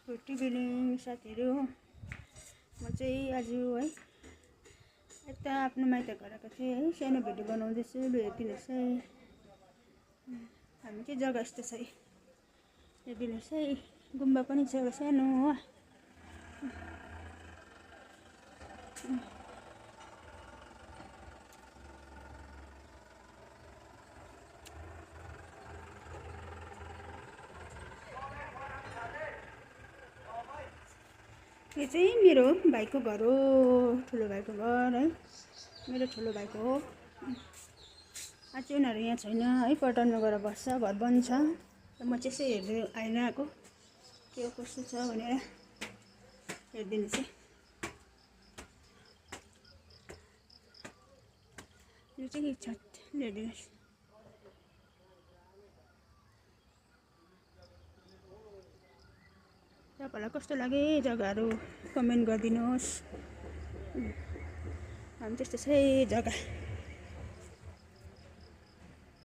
Good evening साथीहरू। म चाहिँ आज है यता आफ्नो माइत घर आएको थिएँ है। सानो भिडियो बनाउँदैछु, हेरिदिनुहोस् है। हामी के जग्गा यस्तो छ है, हेरिदिनुहोस् है। गुम्बा पनि छ एउटा सानो हो। यो चाहिँ मेरो भाइको घर हो, ठुलो भाइको घर है। मेरो ठुलो भाइको हो। आज चाहिँ उनीहरू यहाँ छैन है, पटनमा गएर बस्छ, घर बन्द छ। म चाहिँ यसो हेर्दै आइन आएको के हो कस्तो छ भनेर हेरिदिनुहोस् है। यो चाहिँ छत हेरिदिनुहोस्। तपाईँलाई कस्तो लाग्यो जग्गाहरू कमेन्ट गरिदिनुहोस्। हामी त्यस्तो छ है जग्गा।